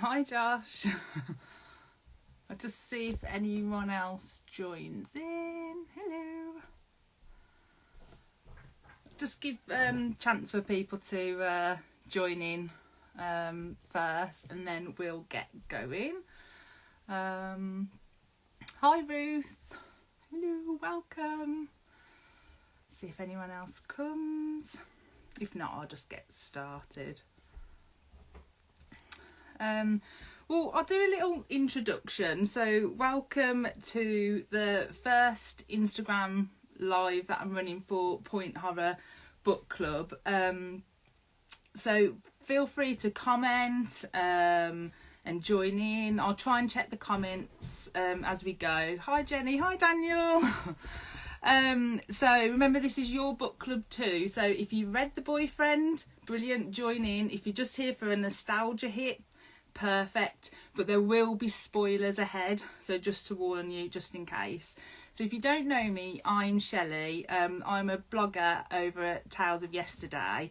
Hi Josh. I'll just see if anyone else joins in. Hello. Just give chance for people to join in first, and then we'll get going. Hi Ruth. Hello, welcome. See if anyone else comes. If not, I'll just get started. Well, I'll do a little introduction. So welcome to the first Instagram live that I'm running for Point Horror Book Club. So feel free to comment and join in. I'll try and check the comments as we go. Hi Jenny, hi Daniel. So remember, this is your book club too. So if you read The Boyfriend, brilliant, join in. If you're just here for a nostalgia hit, perfect, but there will be spoilers ahead, so just to warn you, just in case. So if you don't know me, I'm Shelley. I'm a blogger over at Tales of Yesterday.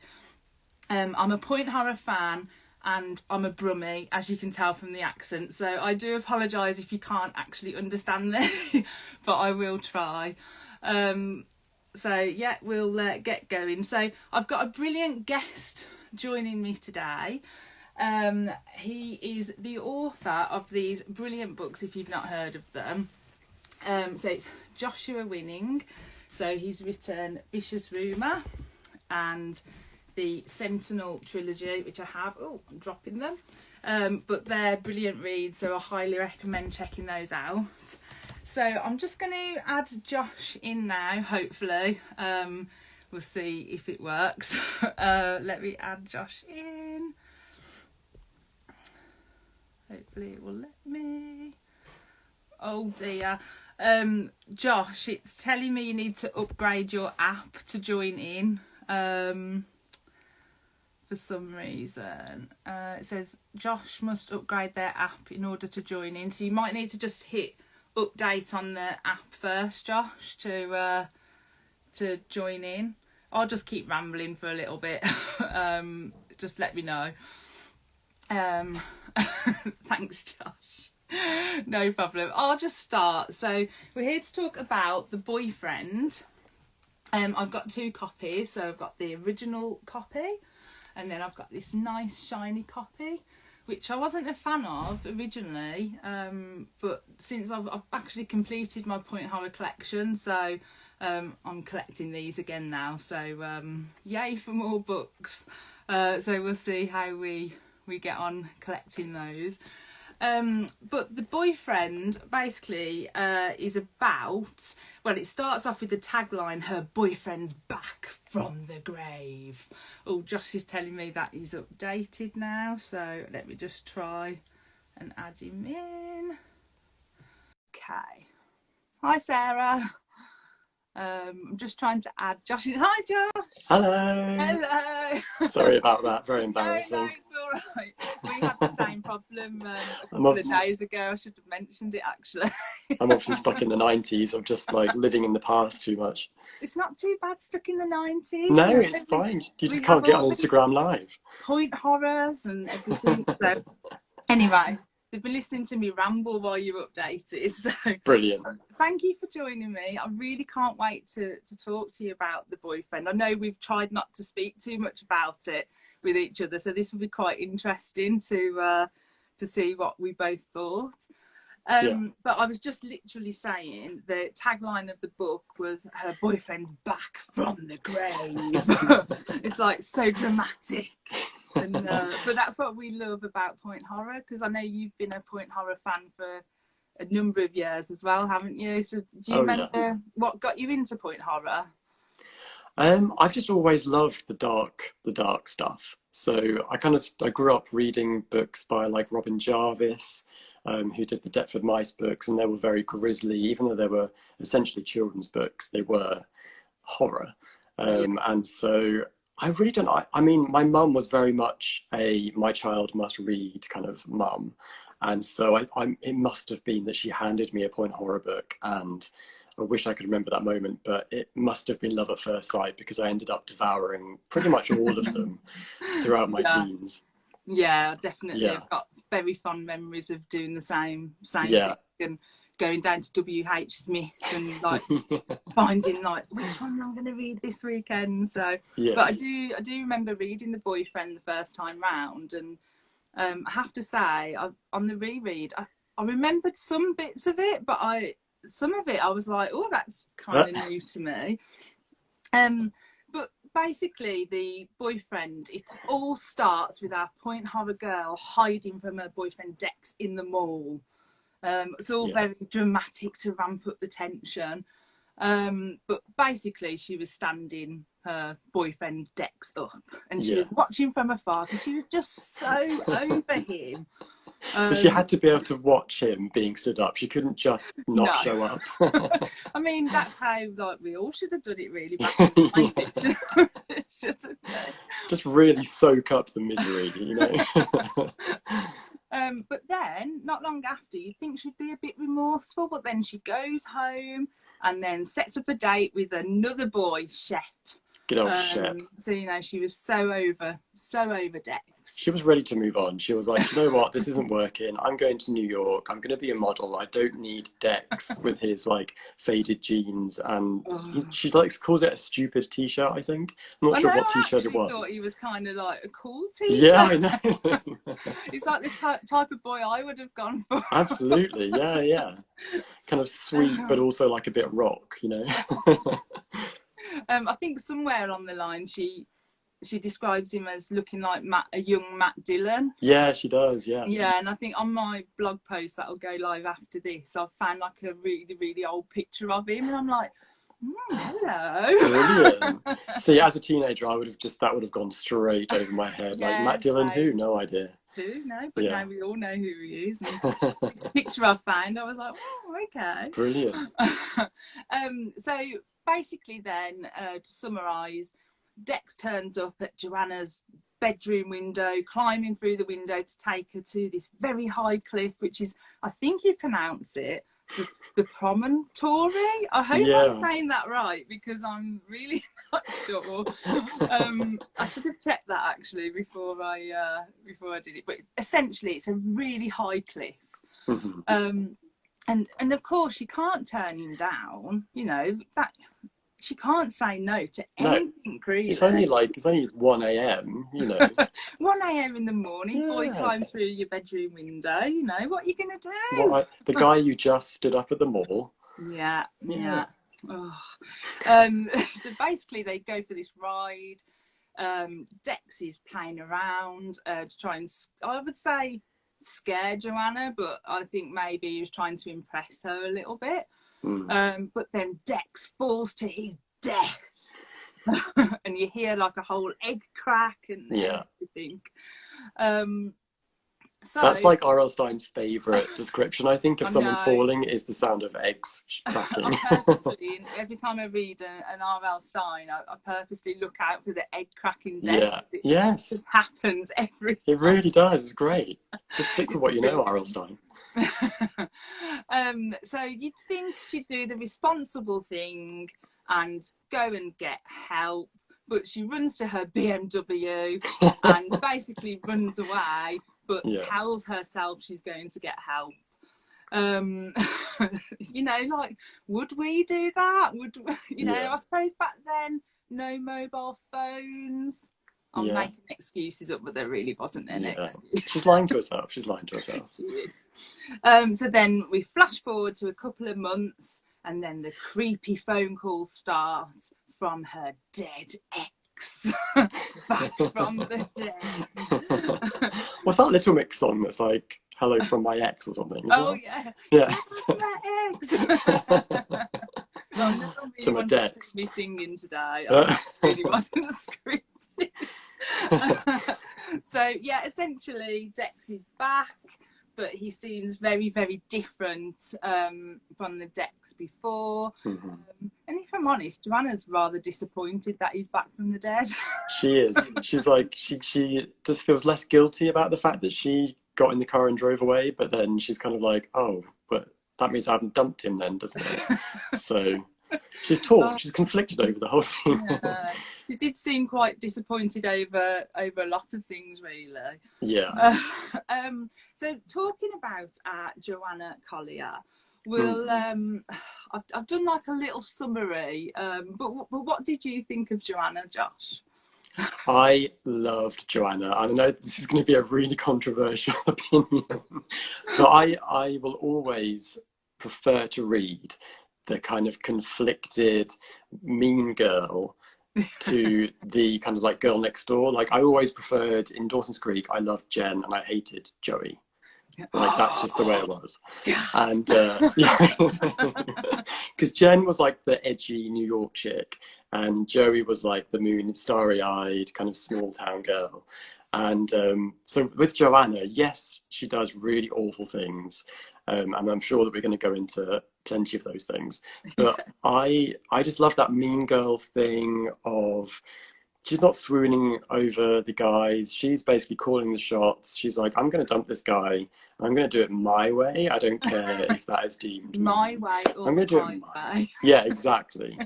I'm a Point Horror fan, and I'm a Brummie, as you can tell from the accent, so I do apologise if you can't actually understand me, but I will try. So yeah, we'll get going. So I've got a brilliant guest joining me today. He is the author of these brilliant books, if you've not heard of them. So it's Joshua Winning. So he's written Vicious Rumour and the Sentinel trilogy, which I have. Oh, I'm dropping them. But they're brilliant reads, so I highly recommend checking those out. So I'm just going to add Josh in now, hopefully. We'll see if it works. Let me add Josh in. Hopefully it will let me. Oh dear. Josh, it's telling me you need to upgrade your app to join in. For some reason. It says Josh must upgrade their app in order to join in. So you might need to just hit update on the app first, Josh, to join in. I'll just keep rambling for a little bit. Just let me know. Thanks Josh. No problem, I'll just start. So we're here to talk about The Boyfriend. I've got two copies. So I've got the original copy, and then I've got this nice shiny copy, which I wasn't a fan of originally, but since I've actually completed my Point Horror collection, so I'm collecting these again now. So yay for more books. So we'll see how we get on collecting those. But The Boyfriend basically is about, well, it starts off with the tagline, her boyfriend's back from the grave. Oh, Josh is telling me that he's updated now, so let me just try and add him in. Okay. Hi Sarah. I'm just trying to add Josh in. Hi Josh. Hello. Hello. Sorry about that, very embarrassing. No, it's all right. We had the same problem a couple of days ago. I should have mentioned it actually. I'm obviously stuck in the 90s. I'm just like living in the past too much. It's not too bad stuck in the 90s. No, it's fine. You just can't get on Instagram Live. Point horrors and everything. So anyway, they've been listening to me ramble while you updated. So brilliant. Thank you for joining me. I really can't wait to talk to you about The Boyfriend. I know we've tried not to speak too much about it with each other, so this will be quite interesting to see what we both thought. But I was just literally saying the tagline of the book was her boyfriend's back from the grave. It's like so dramatic. And, but that's what we love about Point Horror, because I know you've been a Point Horror fan for a number of years as well, haven't you? So do you remember what got you into Point Horror? I've just always loved the dark stuff. So I grew up reading books by like Robin Jarvis, who did the Deptford Mice books, and they were very grisly. Even though they were essentially children's books, they were horror. And so I really don't know. I mean, my mum was very much a my child must read kind of mum. And so it must have been that she handed me a Point Horror book, and I wish I could remember that moment, but it must have been love at first sight, because I ended up devouring pretty much all of them throughout my teens. Yeah, definitely. Yeah. I've got very fond memories of doing the same Yeah. thing, and going down to 𝐓𝐡𝐞 and like finding like which one I'm going to read this weekend. So, Yeah. but I do remember reading The Boyfriend the first time round, and I have to say, on the reread, I remembered some bits of it, but some of it I was like, oh, that's kind of new to me. But basically, The Boyfriend, it all starts with our point horror girl hiding from her boyfriend Dex in the mall. It's all very dramatic to ramp up the tension. But basically, she was standing her boyfriend Dex up, and she was watching from afar because she was just so over him. But she had to be able to watch him being stood up. She couldn't just not show up. I mean, that's how like we all should have done it really back in the 90s. Just really soak up the misery, you know. But then, not long after, you'd think she'd be a bit remorseful, but then she goes home and then sets up a date with another boy, Chef. Good old Chef. So, you know, she was so over Dex. She was ready to move on. She was like, you know what, this isn't working. I'm going to New York. I'm going to be a model. I don't need Dex with his like faded jeans. And she like calls it a stupid t-shirt, I think. I'm not sure what t-shirt it was. I thought he was kind of like a cool t-shirt. Yeah, I know. He's like the type of boy I would have gone for. Absolutely, yeah. Kind of sweet, but also like a bit rock, you know. I think somewhere along the line she describes him as looking like a young Matt Dillon. Yeah, she does, yeah. Yeah, and I think on my blog post that'll go live after this, I've found like a really, really old picture of him, and I'm like, hello. Brilliant. See, as a teenager, that would have gone straight over my head. Yeah, like, Matt Dillon, who? No idea. Who? No, but now we all know who he is. And it's a picture I found, I was like, oh, okay. Brilliant. So basically then, to summarise, Dex turns up at Joanna's bedroom window, climbing through the window to take her to this very high cliff, which is, I think you pronounce it, the Promontory. I hope I'm saying that right, because I'm really not sure. I should have checked that actually before I did it. But essentially, it's a really high cliff. And of course, she can't turn him down. You know that. She can't say no to anything, really. It's only 1 a.m, you know. 1 a.m. in the morning, boy climbs through your bedroom window, you know, what are you going to do? The guy you just stood up at the mall. Yeah. Oh. So basically they go for this ride. Dex is playing around to try and, I would say, scare Joanna, but I think maybe he was trying to impress her a little bit. But then Dex falls to his death and you hear like a whole egg crack and everything. So that's like R.L. Stine's favourite description, I think, of someone falling is the sound of eggs cracking. Every time I read an R.L. Stine, I purposely look out for the egg cracking death. Yeah. It just happens every time. It really does. It's great. Just stick with what you know, R.L. Stine. So you'd think she'd do the responsible thing and go and get help, but she runs to her BMW and basically runs away, but tells herself she's going to get help. You know, like, would we do that? You know, I suppose back then, no mobile phones. I'm making excuses up, but there really wasn't an excuse. She's lying to herself. She is. So then we flash forward to a couple of months, and then the creepy phone call starts from her dead ex. Back from the dead. What's that Little Mix song that's like, hello from my ex or something? Yeah. From my ex. To my Dex. Me singing today. I really wasn't scripted. So yeah, essentially Dex is back, but he seems very, very different from the Dex before. And if I'm honest, Joanna's rather disappointed that he's back from the dead. She is. She's like, she just feels less guilty about the fact that she got in the car and drove away, but then she's kind of like, oh, but that means I haven't dumped him then, doesn't it? So She's torn. She's conflicted over the whole thing. Yeah. She did seem quite disappointed over a lot of things, really. Yeah. So talking about Joanna Collier, we'll I've done like a little summary, but what did you think of Joanna, Josh? I loved Joanna, and I know this is going to be a really controversial opinion, but I will always prefer to read the kind of conflicted mean girl to the kind of like girl next door. Like I always preferred in Dawson's Creek, I loved Jen and I hated Joey. Like that's just the way it was. Yes. And yeah, because Jen was like the edgy New York chick and Joey was like the moon starry-eyed kind of small town girl. And so with Joanna, yes, she does really awful things, and I'm sure that we're going to go into plenty of those things, but I just love that mean girl thing of she's not swooning over the guys. She's basically calling the shots. She's like, I'm going to dump this guy. And I'm going to do it my way. I don't care if that is deemed my way or I'm going to do it my way. Yeah, exactly.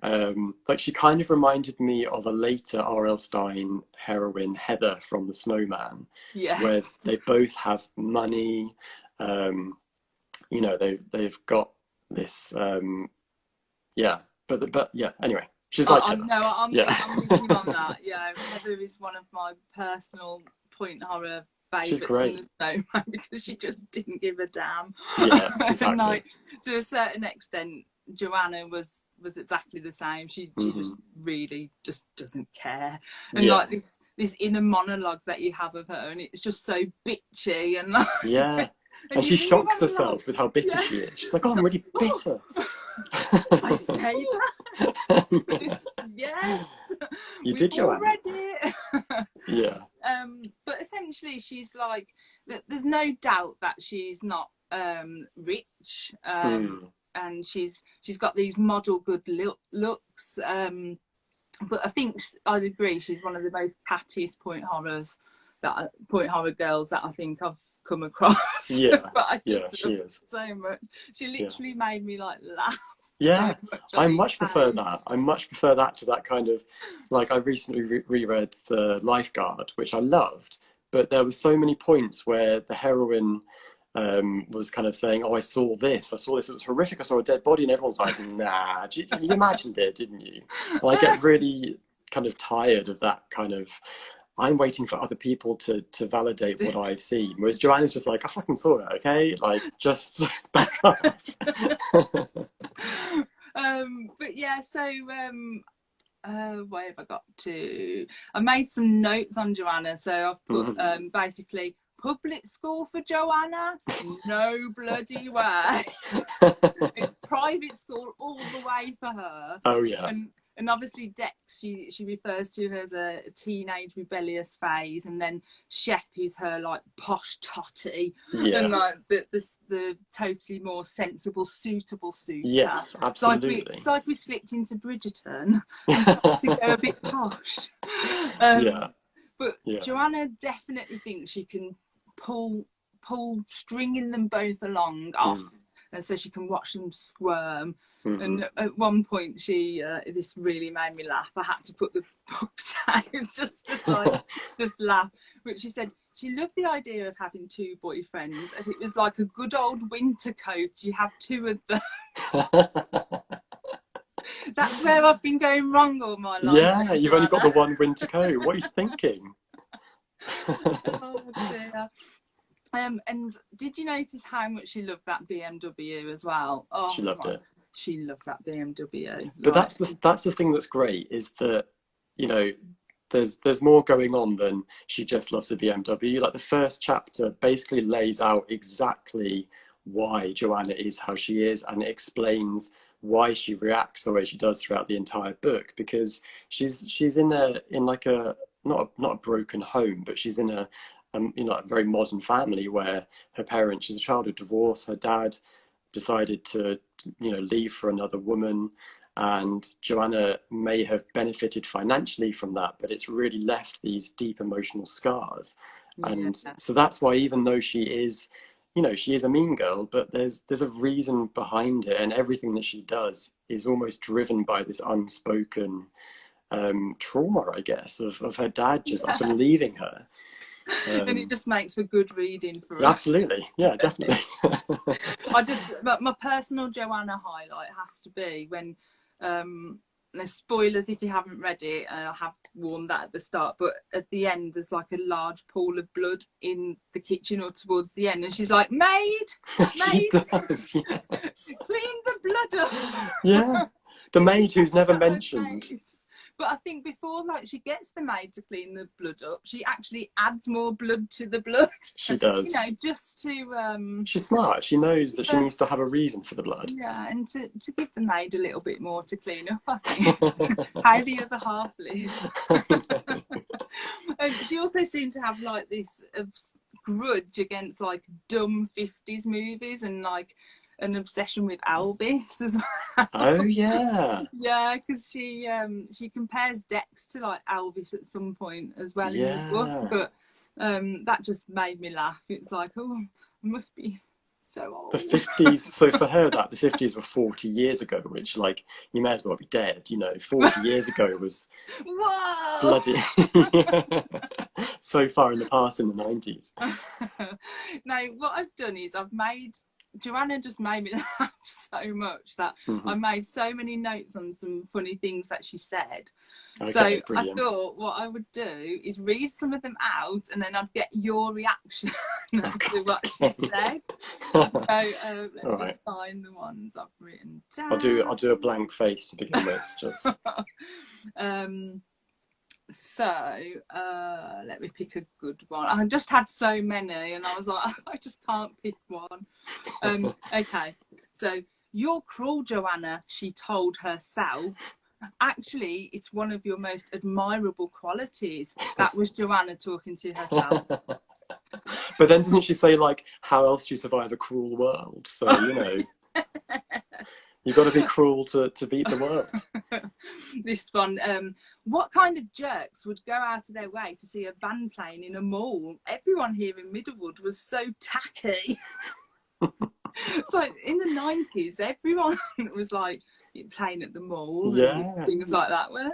Like she kind of reminded me of a later R.L. Stine heroine, Heather from The Snowman, where they both have money. You know, they've got this. Yeah, but yeah. Anyway. She's like I'm with you on that. Yeah, Heather is one of my personal point horror favourites from The Snowman because she just didn't give a damn. Yeah, exactly. And like to a certain extent, Joanna was exactly the same. She just really just doesn't care, and like this inner monologue that you have of her, and it's just so bitchy and like and she shocks herself with how bitter she is. She's like, "Oh, I'm really bitter." I say that. Yes, you did, Joanna. Read it. Yeah. But essentially, she's like, there's no doubt that she's not rich, and she's got these model good looks. But I think I'd agree she's one of the most cattiest point horror girls that I think I've come across. Yeah, but I just love her so much. She literally made me like laugh. Yeah, so much I much prefer that. I much prefer that to that kind of, like I recently reread The Lifeguard, which I loved, but there were so many points where the heroine was kind of saying, "Oh, I saw this, it was horrific, I saw a dead body," and everyone's like, "Nah, you imagined it, didn't you?" And I get really kind of tired of that kind of, I'm waiting for other people to validate what I've seen. Whereas Joanna's just like, I fucking saw it, okay? Like, just back up. But yeah, so where have I got to? I made some notes on Joanna. So I've put basically public school for Joanna, no bloody way. It's private school all the way for her. Oh yeah. And obviously Dex, she refers to her as a teenage rebellious phase, and then Shep is her like posh totty, and like the totally more sensible, suitable suitor. Yes, absolutely. It's like we slipped into Bridgerton and started to go a bit posh. But Joanna definitely thinks she can pull stringing them both along off, and so she can watch them squirm. And at one point she this really made me laugh. I had to put the books down just to like just laugh. But she said she loved the idea of having two boyfriends, and it was like a good old winter coat. You have two of them. That's where I've been going wrong all my life. Yeah, you've only got the one winter coat. What are you thinking? Oh dear. And did you notice how much she loved that BMW as well? Oh, she loved it. She loved that BMW. But that's the thing that's great, is that, you know, there's more going on than she just loves a BMW. Like the first chapter basically lays out exactly why Joanna is how she is, and it explains why she reacts the way she does throughout the entire book, because she's in like a not a broken home, but she's in a you know, a very modern family where her parents, she's a child of divorce, her dad decided to, you know, leave for another woman, and Joanna may have benefited financially from that, but it's really left these deep emotional scars. And so that's why, even though she is you know, she is a mean girl, but there's a reason behind it, and everything that she does is almost driven by this unspoken trauma, I guess, of her dad just up and leaving her. And it just makes for good reading for us. Absolutely, yeah, definitely. My personal Joanna highlight has to be when, there's spoilers if you haven't read it, and I have warned that at the start, but at the end there's like a large pool of blood in the kitchen or towards the end, and she's like, maid, She does, yeah. clean the blood up. Yeah, the maid who's never mentioned. But I think before, like, she gets the maid to clean the blood up, she actually adds more blood to the blood. She does. You know, just to... She's smart. She knows that she needs to have a reason for the blood. Yeah, and to give the maid a little bit more to clean up, I think. How the other half lives. And she also seemed to have, like, this grudge against, like, dumb 50s movies and, like, an obsession with Elvis as well. Oh yeah. Yeah, because she compares Dex to like Elvis at some point as well in the book, but that just made me laugh. It's like, oh, I must be so old. The 50s. So for her, that the 50s were 40 years ago, which, like, you may as well be dead. You know, 40 years ago was bloody so far in the past in the 90s. Now, what I've done is Joanna just made me laugh so much that I made so many notes on some funny things that she said. Okay, so brilliant. I thought what I would do is read some of them out, and then I'd get your reaction to what she said. So let's just find the ones I've written down. I'll do a blank face to begin with. Just. So let me pick a good one. I just had so many, and I was like, I just can't pick one. Okay, so you're cruel, Joanna, she told herself. Actually, it's one of your most admirable qualities. That was Joanna talking to herself. But then doesn't she say, like, how else do you survive a cruel world? So, you know. You've got to be cruel to beat the world. This one, what kind of jerks would go out of their way to see a band playing in a mall? Everyone here in Middlewood was so tacky. So in the 90s, everyone was like playing at the mall, and things like that, weren't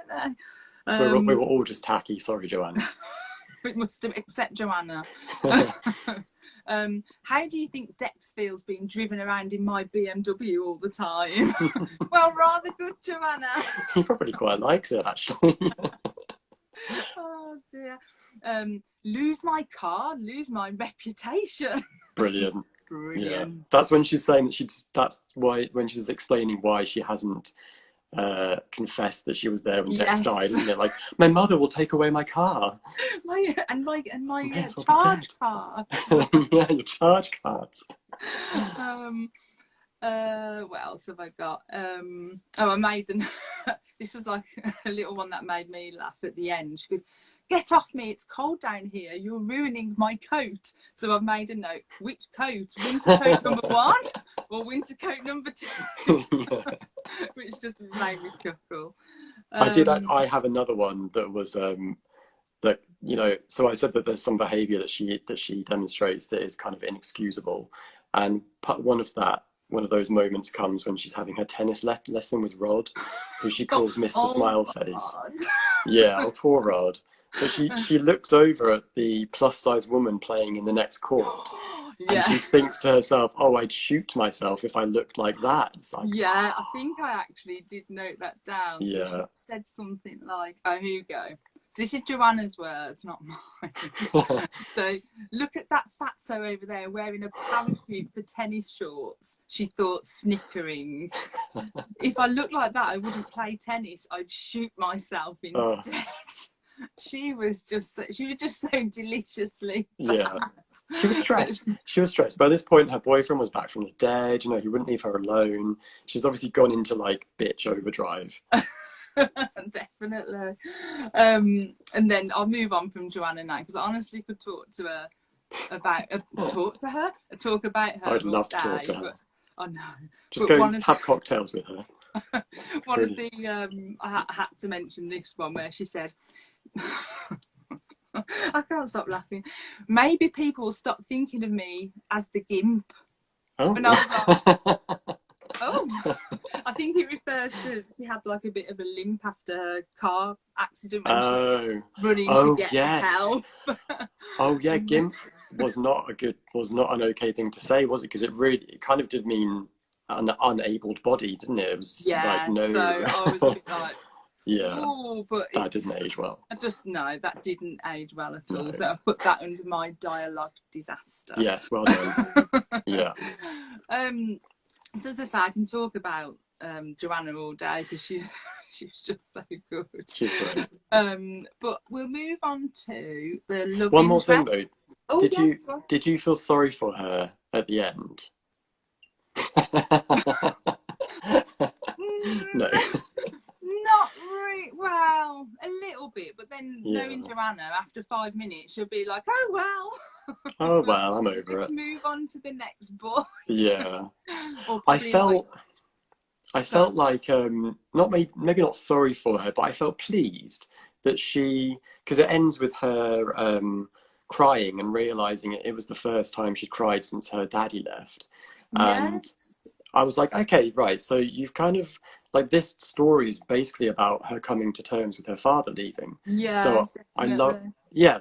they? We were all just tacky. Sorry, Joanna. It must have, except Joanna. How do you think Dex feels being driven around in my BMW all the time? Well, rather good, Joanna. He probably quite likes it, actually. Oh dear. Lose my car, lose my reputation. Brilliant. Brilliant. Yeah. That's when she's saying that when she's explaining why she hasn't confessed that she was there when Dex died, isn't it? Like, my mother will take away my car. My charge card. Yeah, your charge cards. What else have I got? I made them. This was like a little one that made me laugh at the end. She goes, "Get off me, it's cold down here, you're ruining my coat." So I've made a note. Which coat? Winter coat number 1 or winter coat number 2? Which just made me chuckle. I have another one that was that, you know, so I said that there's some behaviour that she demonstrates that is kind of inexcusable, and one of those moments comes when she's having her tennis lesson with Rod, who she calls Mr. Smileface. Yeah, oh, poor Rod. So she looks over at the plus-size woman playing in the next court, and she thinks to herself, "Oh, I'd shoot myself if I looked like that." Like, yeah, I think I actually did note that down. So yeah. she said something like, "Oh, here you go." So this is Joanna's words, not mine. So, "Look at that fatso over there wearing a parachute for tennis shorts," she thought, snickering. "If I looked like that, I wouldn't play tennis. I'd shoot myself instead." Oh. She was just so deliciously bad. Yeah. She was stressed. She was stressed. By this point, her boyfriend was back from the dead. You know, he wouldn't leave her alone. She's obviously gone into, like, bitch overdrive. Definitely. And then I'll move on from Joanna now, because I honestly could talk about her. I'd love to talk to her. But, oh no. Just go have cocktails with her. One of the I had to mention this one where she said, I can't stop laughing. Maybe people will stop thinking of me as the gimp. Oh. And I was like, oh, I think it refers to she had like a bit of a limp after her car accident when she was running to get help. Oh yeah, gimp was not an okay thing to say, was it? Because it kind of did mean an unabled body, didn't it? It was like no. So I was a bit like, yeah, but that didn't age well. That didn't age well at all. So I put that under my dialogue disaster. Yes, well done. Yeah. So as I say, I can talk about Joanna all day because she was just so good. She's great. But we'll move on to the love One interest. more thing though. Did you feel sorry for her at the end? No. Not really. Well, a little bit, but then knowing Joanna, after 5 minutes, she'll be like, "Oh well." Oh well, I'm over it. Move on to the next boy. Yeah. I felt like maybe not sorry for her, but I felt pleased that because it ends with her crying and realizing it was the first time she'd cried since her daddy left, and I was like, okay, right, so you've kind of like this story is basically about her coming to terms with her father leaving. Yeah. So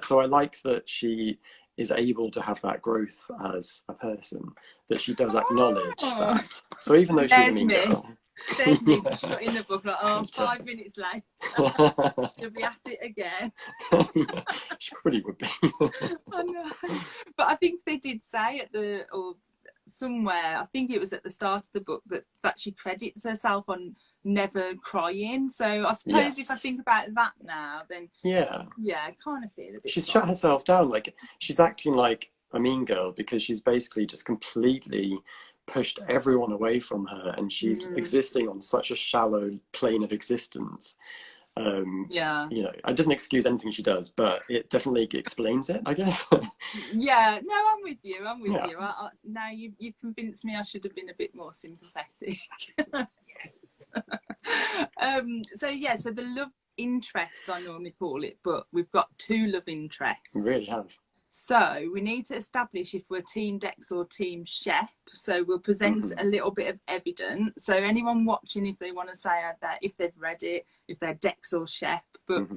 so I like that she is able to have that growth as a person, that she does acknowledge that. So even though she's a mean girl. There's me just shutting the book like, 5 minutes late. She'll be at it again. She probably would be. I know. But I think they did say somewhere, I think it was at the start of the book, that she credits herself on never crying. So I suppose if I think about that now, then I kind of feel a bit. She's shut herself down. Like she's acting like a mean girl because she's basically just completely pushed everyone away from her, and she's existing on such a shallow plane of existence. You know, it doesn't excuse anything she does, but it definitely explains it, I guess. Yeah, no, I'm with you. Now you've convinced me I should have been a bit more sympathetic. Yes. So the love interests, I normally call it, but we've got 2 love interests. We really have. So we need to establish if we're Team 𝐷 or Team 𝐓𝐸. So we'll present a little bit of evidence. So anyone watching, if they want to say that, if they've read it, if they're 𝐷 or 𝐓𝐸. But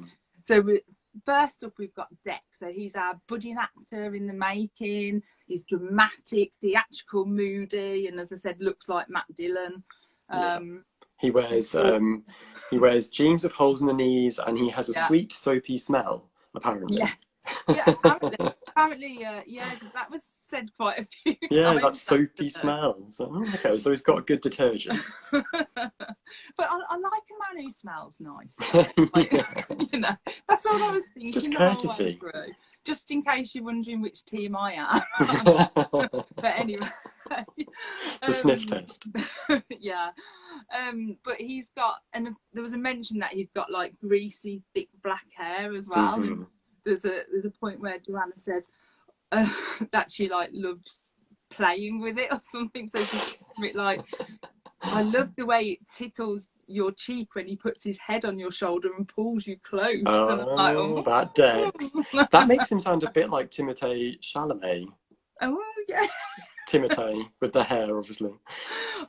first up, we've got 𝐷. So he's our budding actor in the making. He's dramatic, theatrical, moody, and as I said, looks like Matt Dillon. He wears jeans with holes in the knees, and he has a sweet soapy smell, apparently. Apparently, that was said quite a few times. Yeah, that soapy smell. So, okay, so he's got good detergent. But I like a man who smells nice. Like, you know, that's all I was thinking. Just courtesy. Just in case you're wondering which team I am. But anyway. The sniff test. Yeah. But he's got, and there was a mention that he'd got like greasy, thick black hair as well. There's a point where Joanna says that she like loves playing with it or something. So she's a bit like, I love the way it tickles your cheek when he puts his head on your shoulder and pulls you close. Oh, and I'm like, that 𝐷. That makes him sound a bit like 𝐓𝐡𝐞 𝐁𝐴LIMET. Oh yeah. 𝐓𝐡𝐞 with the hair, obviously.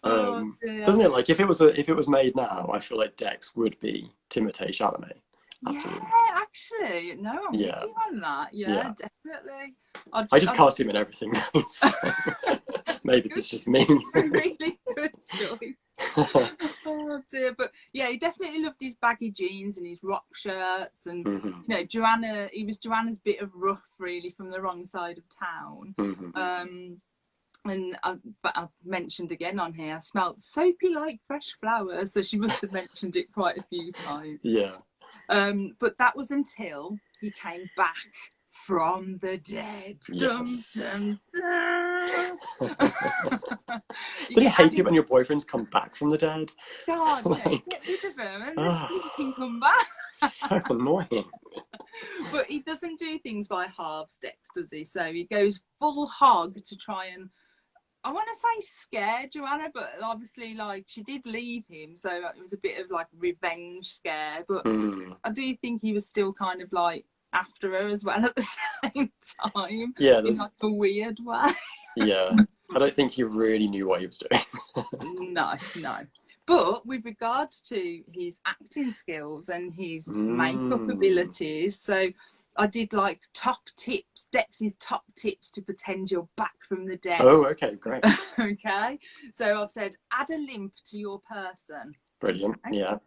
Doesn't it? Like if it was made now, I feel like 𝐷 would be 𝐓𝐡𝐞 𝐁𝐴LIMET. Absolutely. Yeah, actually, no, I'm with you on that. Yeah. Definitely. I just cast him in everything though, so maybe it's just me. Really good choice. Oh dear, but yeah, he definitely loved his baggy jeans and his rock shirts, and you know, Joanna. He was Joanna's bit of rough, really, from the wrong side of town. And I've mentioned again on here, I smelled soapy like fresh flowers, so she must have mentioned it quite a few times. Yeah. But that was until he came back from the dead. Yes. Dum, dum, dum. Don't you hate it when your boyfriends come back from the dead? God, like, get rid of him and then he can come back. So annoying. But he doesn't do things by halves, 𝐷, does he? So he goes full hog to try and, I want to say scare Joanna, but obviously, like, she did leave him, so it was a bit of like revenge scare. But I do think he was still kind of like after her as well at the same time. Yeah, in like a weird way. Yeah, I don't think he really knew what he was doing. No. But with regards to his acting skills and his makeup abilities, so I did like top tips, Dex's top tips to pretend you're back from the dead. Oh, okay, great. Okay, so I've said add a limp to your person. Brilliant, Okay. yeah.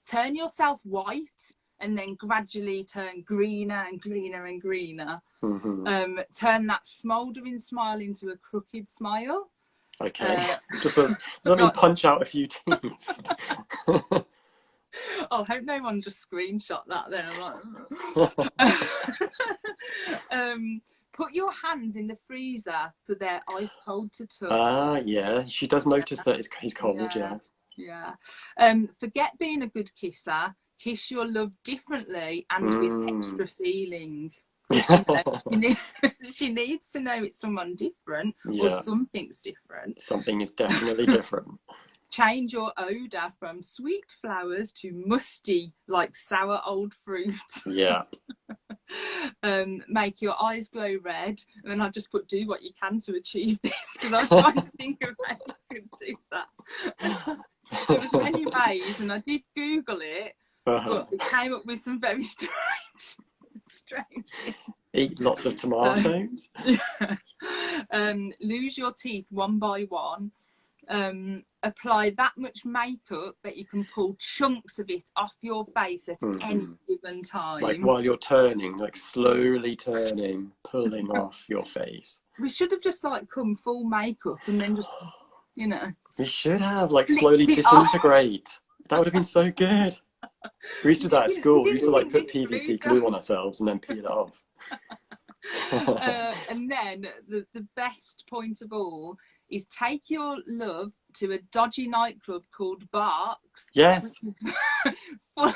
Turn yourself white and then gradually turn greener and greener and greener. Turn that smouldering smile into a crooked smile. Okay, does that mean punch out a few teeth? Oh, I hope no one just screenshot that then. I'm like... put your hands in the freezer so they're ice cold to touch. Ah, yeah, she does notice that he's cold, Yeah. Forget being a good kisser. Kiss your love differently and with extra feeling. She needs to know it's someone different or something's different. Something is definitely different. Change your odour from sweet flowers to musty, like sour old fruit. Yeah. Make your eyes glow red. And then I just put do what you can to achieve this, because I was trying to think of how you could do that. There was many ways, and I did Google it, but it came up with some very strange things. Eat lots of tomatoes. Lose your teeth one by one. Apply that much makeup that you can pull chunks of it off your face at any given time. Like while you're turning, like slowly turning, pulling off your face. We should have just like come full makeup and then just, you know. We should have like slowly disintegrate. That would have been so good. We used to do that at school. We used to like put PVC glue on ourselves and then peel it off. And then the best point of all is take your love to a dodgy nightclub called Barks. Yes. Full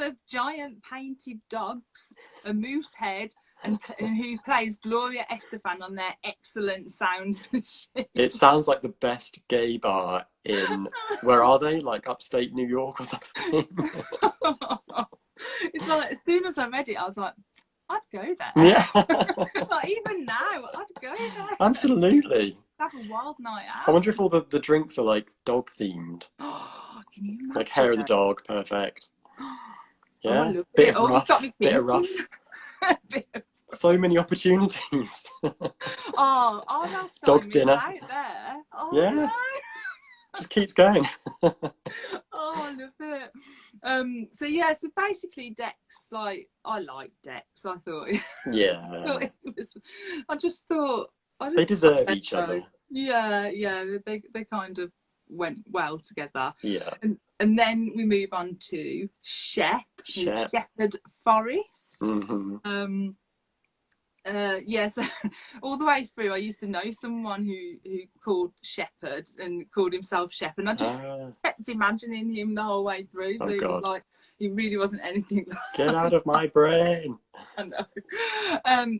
of giant painted dogs, a moose head, and who plays Gloria Estefan on their excellent sound machine. It sounds like the best gay bar in, where are they? Like upstate New York or something? It's like, as soon as I read it, I was like, I'd go there. Yeah. Like, even now, I'd go there. Absolutely. Have a wild night out. I wonder if all the drinks are like dog themed. Can you imagine? Like hair of the dog, perfect. Yeah, Oh, bit of rough. So many opportunities. That's dog dinner. Out there. Oh, yeah. No. Just keeps going. I love it. So basically Dex, like, I like Dex. I thought. Yeah. I just thought they deserve each other. Yeah. They kind of went well together. Yeah. And then we move on to Shep. Shepherd Forest. So all the way through I used to know someone who called Shepherd and called himself Shep, and I just kept imagining him the whole way through. So it was like he really wasn't anything like Get out of my brain. I know.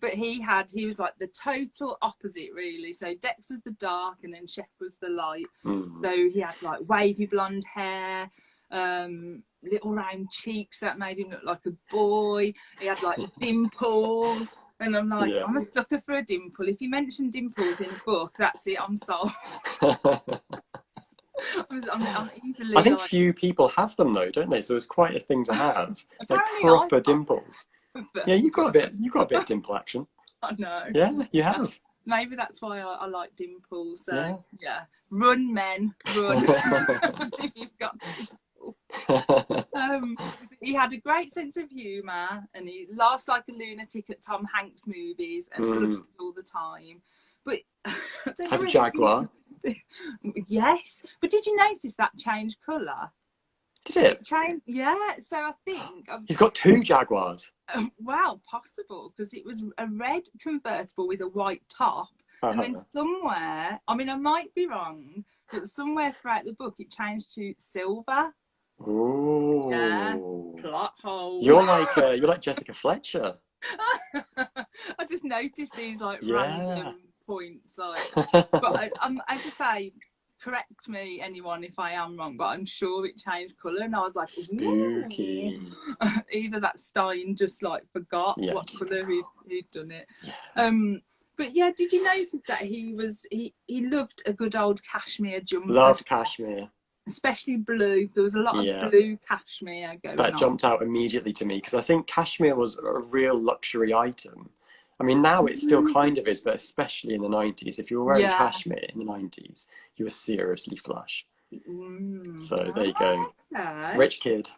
But he was like the total opposite really. So Dex was the dark and then Shep was the light. So he had like wavy blonde hair, little round cheeks that made him look like a boy. He had like dimples. And I'm like, I'm a sucker for a dimple. If you mention dimples in a book, that's it, I'm sold. I'm easily, I think few people have them though, don't they? So it's quite a thing to have. Like proper dimples. Yeah, you've got a bit of dimple action. I know. Yeah, you have. Maybe that's why I like dimples. So yeah. Run, men, run. If you've got dimples. He had a great sense of humour and he laughs like a lunatic at Tom Hanks movies and blushes all the time. But has a jaguar. Yes, but did you notice that changed colour? Did it? Yeah, so I think he's got two jaguars. Well, possible, because it was a red convertible with a white top. And then somewhere, I mean, I might be wrong, but somewhere throughout the book it changed to silver. Ooh. Yeah, plot hole. You're like Jessica Fletcher. I just noticed these like random points, like. But I just say, correct me, anyone, if I am wrong, but I'm sure it changed colour, and I was like, spooky. Either that Stine just like forgot what colour he'd done it. Yeah. But yeah, did you notice that he loved a good old cashmere jumper? Loved cashmere. Especially blue. There was a lot of blue cashmere going on. That jumped out immediately to me, because I think cashmere was a real luxury item. I mean, now it still kind of is, but especially in the 90s. If you were wearing cashmere in the 90s, you were seriously flush. So there you go. Okay. Rich kid.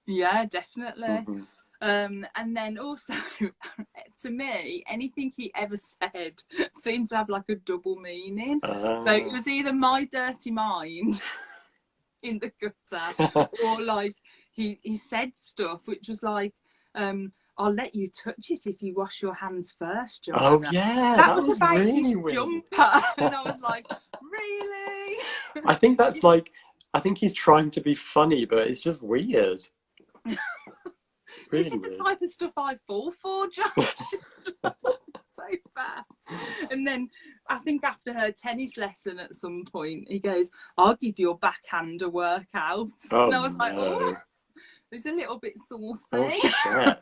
Yeah, definitely. And then also, to me, anything he ever said seemed to have like a double meaning. So it was either my dirty mind in the gutter, or like he said stuff which was like, I'll let you touch it if you wash your hands first, Joanna. Oh yeah, that was about really his weird. Jumper, and I was like, really? I think that's like, I think he's trying to be funny, but it's just weird. Really this is the type of stuff I fall for, Josh. So bad. And then I think after her tennis lesson at some point, he goes, I'll give your backhand a workout. And I was like, oh, it's a little bit saucy. Oh, shit.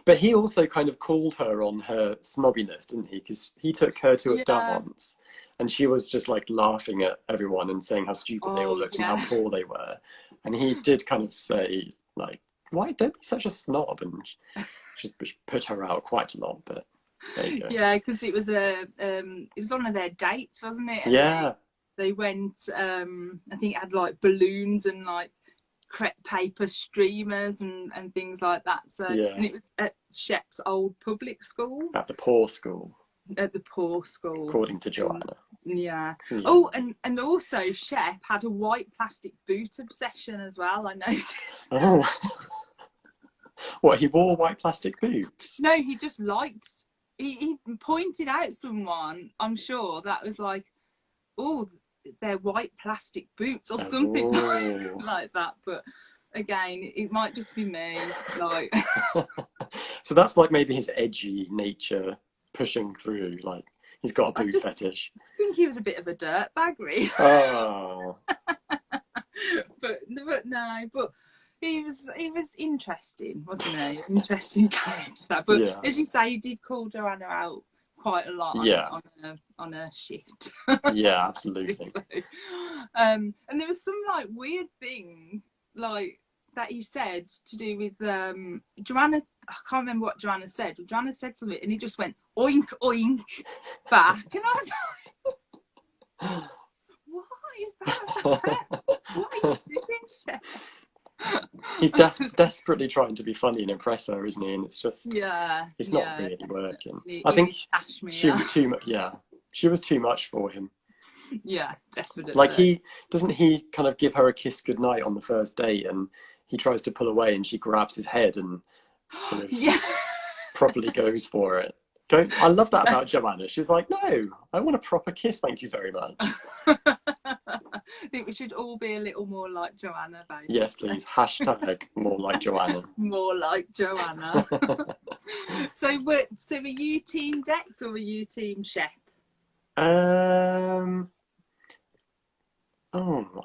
But he also kind of called her on her snobbiness, didn't he? Because he took her to a dance, and she was just like laughing at everyone and saying how stupid they all looked and how poor they were. And he did kind of say, like, why don't be such a snob? And just put her out quite a lot, but there you go. Yeah, because it was one of their dates, wasn't it? And yeah. They went, I think it had like balloons and like crepe paper streamers and things like that. So and it was at Shep's old public school. At the poor school. At the poor school. According to Joanna. Yeah. Oh, and also Shep had a white plastic boot obsession as well, I noticed. Oh. What, he wore white plastic boots? No, he just liked, he pointed out someone, I'm sure, that was like, oh, they're white plastic boots or something like that. But again, it might just be me. Like, so that's like maybe his edgy nature pushing through. Like, he's got a boot fetish. I think he was a bit of a dirtbag, really. Oh. but he was interesting, wasn't he? Interesting character. But as you say, he did call Joanna out quite a lot on her shit. Yeah, absolutely. And there was some like weird thing like that he said to do with Joanna. I can't remember what Joanna said. Joanna said something and he just went oink oink back, and I was like, what is that? What are you doing, Chef? He's desperately trying to be funny and impress her, isn't he? And it's just it's not really working. I think she was too much. Yeah, she was too much for him. Yeah, definitely. Like, he kind of give her a kiss goodnight on the first date, and he tries to pull away, and she grabs his head and sort of properly goes for it. I love that about Joanna. She's like, no, I want a proper kiss, thank you very much. I think we should all be a little more like Joanna, basically. Yes, please. Hashtag more like Joanna. More like Joanna. So were you team Dex or were you team Shep? I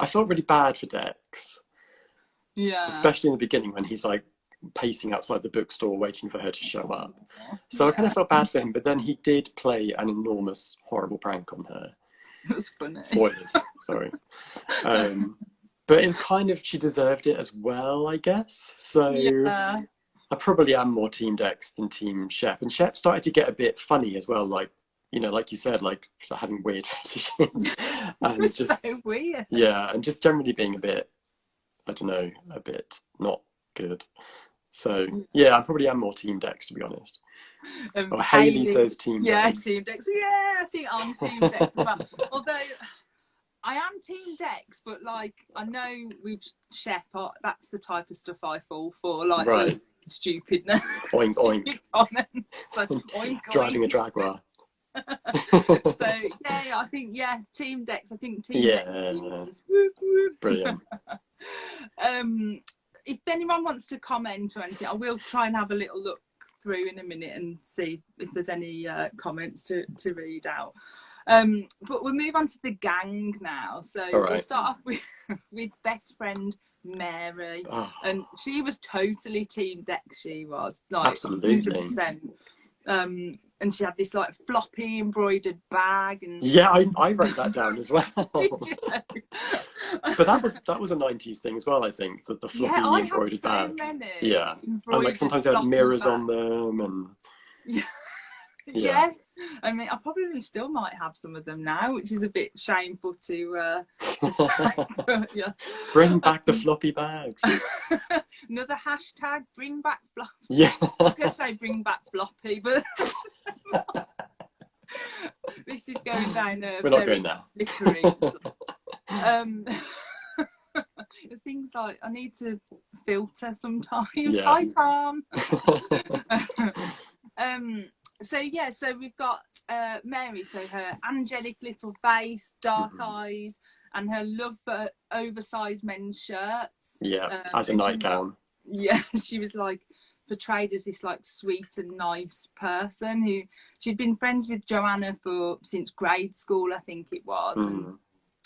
felt really bad for Dex. Yeah. Especially in the beginning when he's like pacing outside the bookstore waiting for her to show up. So I kind of felt bad for him, but then he did play an enormous, horrible prank on her. It was funny. Spoilers, sorry. But it was kind of, she deserved it as well, I guess. So I probably am more team Dex than team Shep. And Shep started to get a bit funny as well, like, you know, like you said, like having weird fetishes. And it was just so weird. Yeah, and just generally being a bit, I don't know, a bit not good. So yeah, I probably am more team Dex, to be honest. Hayley says team Dex. Yeah, team Dex. Yeah, I think I'm team Dex. But although I am team Dex, but like I know with Shep, that's the type of stuff I fall for. Like the stupidness. Oink oink. So, oink, driving oink. A Jaguar. So yeah, I think team Dex. I think team Dex. Brilliant. If anyone wants to comment or anything, I will try and have a little look through in a minute and see if there's any comments to read out. But we'll move on to the gang now. So we'll start off with best friend Mary, and she was totally Team Dex. She was like absolutely 100%. And she had this like floppy embroidered bag, and yeah, I wrote that down as well. Did you? But that was a 90s thing as well, I think, that the floppy embroidered bag. Many yeah, and like sometimes they had mirrors on them, and yeah. I mean, I probably still might have some of them now, which is a bit shameful to say. But, yeah. Bring back the floppy bags. Another hashtag, bring back floppy. Yeah. I was going to say bring back floppy, but this is going down a We're not going now. slippery. Things like, I need to filter sometimes. Yeah. Hi, Tom. So we've got Mary, so her angelic little face, dark eyes, and her love for oversized men's shirts. Yeah, as a nightgown. Yeah, she was like portrayed as this like sweet and nice person who she'd been friends with Joanna since grade school, I think it was.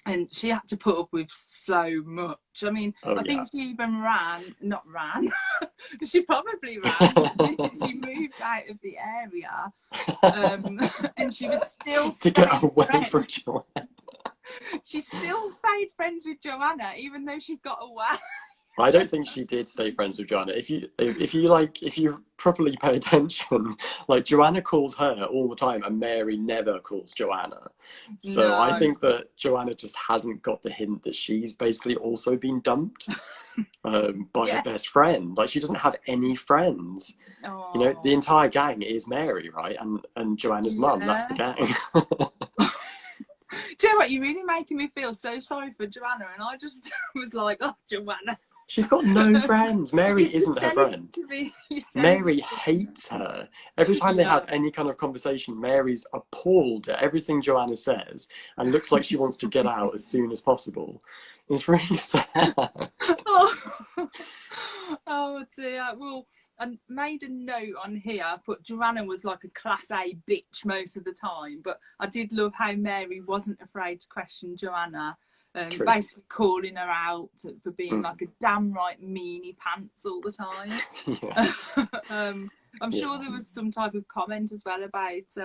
And she had to put up with so much. I mean, I think she even not ran. She probably ran. She moved out of the area. And she was still to get away from Joanna. She still stayed friends with Joanna, even though she got away. I don't think she did stay friends with Joanna. If you properly pay attention, like Joanna calls her all the time and Mary never calls Joanna. So no. I think that Joanna just hasn't got the hint that she's basically also been dumped by her best friend. Like she doesn't have any friends. Aww. You know, the entire gang is Mary, right? And Joanna's mum, that's the gang. Do you know what? You're really making me feel so sorry for Joanna, and I just was like, oh, Joanna. She's got no friends. Mary isn't her friend. Mary hates her. Every time they have any kind of conversation, Mary's appalled at everything Joanna says and looks like she wants to get out as soon as possible. It's really sad. Oh dear. Well, I made a note on here. I put Joanna was like a class A bitch most of the time, but I did love how Mary wasn't afraid to question Joanna. Basically calling her out for being like a damn right meanie pants all the time. I'm sure there was some type of comment as well about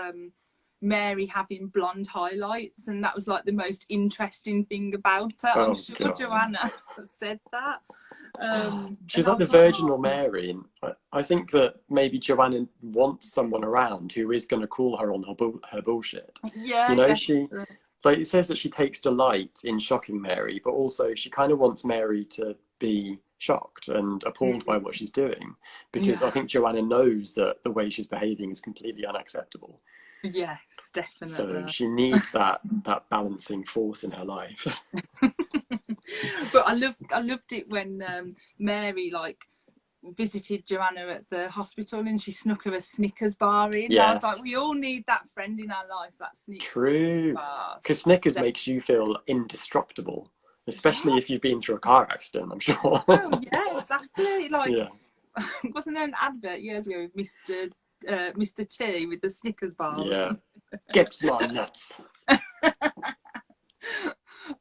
Mary having blonde highlights, and that was like the most interesting thing about her. I'm sure Joanna said that. She's like the virginal Mary, and I think that maybe Joanna wants someone around who is going to call her on her bullshit. Yeah, you know, definitely. Like it says that she takes delight in shocking Mary, but also she kind of wants Mary to be shocked and appalled by what she's doing, because I think Joanna knows that the way she's behaving is completely unacceptable. Yes, definitely. So she needs that balancing force in her life. But I loved it when Mary like visited Joanna at the hospital and she snuck her a Snickers bar in. Yes. I was like, we all need that friend in our life, that Snickers True. bar. Because Snickers makes you feel indestructible, especially if you've been through a car accident, I'm sure. Oh, yeah, exactly. Like, wasn't there an advert years ago with Mr. T with the Snickers bars? Yeah. Get my nuts.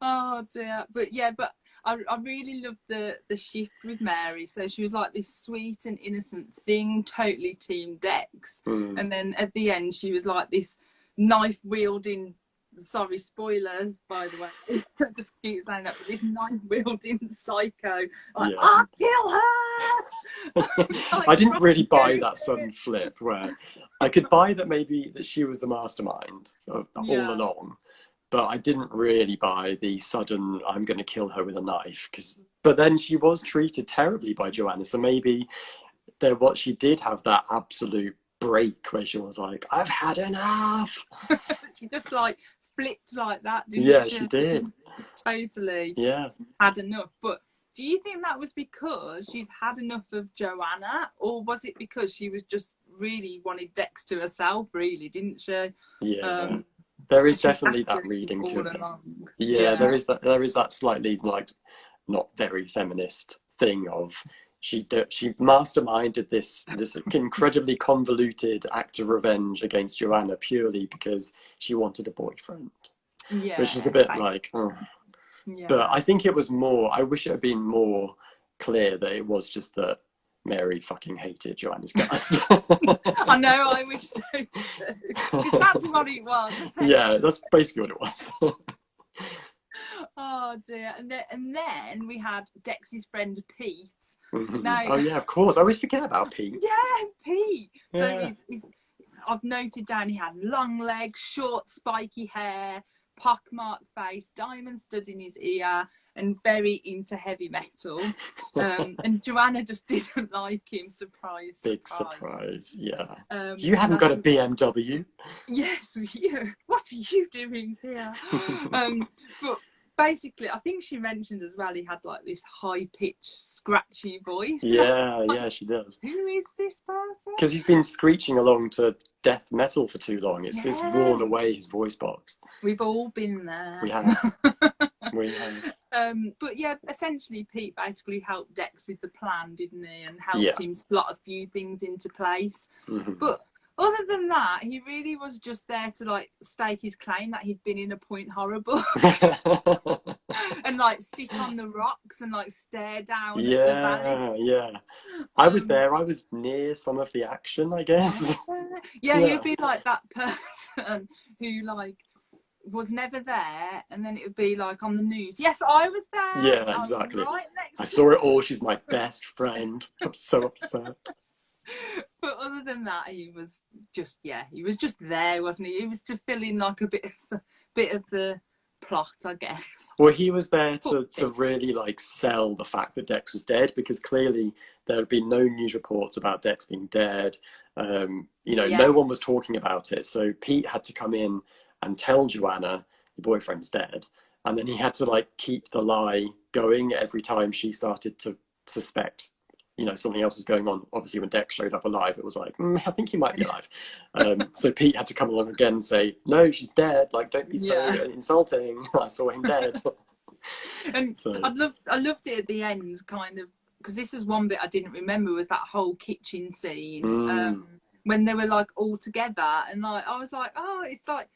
Oh dear. But I really loved the shift with Mary. So she was like this sweet and innocent thing, totally Team Dex. And then at the end, she was like this knife-wielding, sorry, spoilers, by the way. I just keep saying that, but this knife-wielding psycho. Like, I'll kill her! Like, I didn't really buy that sudden flip where I could buy that maybe that she was the mastermind all along. But I didn't really buy the sudden, I'm going to kill her with a knife. But then she was treated terribly by Joanna. So maybe she did have that absolute break where she was like, I've had enough. She just like flipped like that, didn't she? Yeah, she did. Just totally had enough. But do you think that was because she'd had enough of Joanna? Or was it because she was just really wanted Dex to herself, really, didn't she? Yeah. There is definitely that reading to it. Yeah, there is that slightly like not very feminist thing of she masterminded this incredibly convoluted act of revenge against Joanna purely because she wanted a boyfriend. Yeah, which is a bit like, oh. Yeah. But I think it was more, I wish it had been more clear that it was just that Mary fucking hated Joanna's guts. I know, I wish so too. Because that's what it was. Yeah, that's basically what it was. Oh dear. And then we had Dex's friend Pete. Now, oh yeah, of course. I always forget about Pete. Yeah, Pete. Yeah. So I've noted down he had long legs, short spiky hair, pockmarked face, diamond stud in his ear, and very into heavy metal. And Joanna just didn't like him. Surprise. Big surprise, yeah. You you haven't got a BMW. Yes, what are you doing here? But basically, I think she mentioned as well he had like this high-pitched, scratchy voice. Yeah, yeah, she does. Who is this person? Because he's been screeching along to death metal for too long. It's worn away his voice box. We've all been there. We have. We have. But yeah, essentially Pete basically helped Dex with the plan, didn't he? And helped him slot a few things into place. But other than that, he really was just there to like stake his claim that he'd been in a point horror book and like sit on the rocks and like stare down at the valley. Yeah. I was there. I was near some of the action, I guess. Yeah, you'd be like that person who like was never there, and then it would be like on the news. Yes, I was there. Yeah, exactly. Right next I saw it all. She's my best friend. I'm so upset. But other than that, he was just there, wasn't he? He was to fill in like a bit of the plot, I guess. Well, he was there to really like sell the fact that Dex was dead, because clearly there had been no news reports about Dex being dead. No one was talking about it. So Pete had to come in and tell Joanna your boyfriend's dead, and then he had to like keep the lie going every time she started to suspect something else is going on. Obviously when Dex showed up alive, it was like, I think he might be alive. So Pete had to come along again and say, no, she's dead, like don't be so insulting. I saw him dead. And so I loved it at the end, kind of, because this was one bit I didn't remember, was that whole kitchen scene when they were like all together, and like I was like, oh, it's like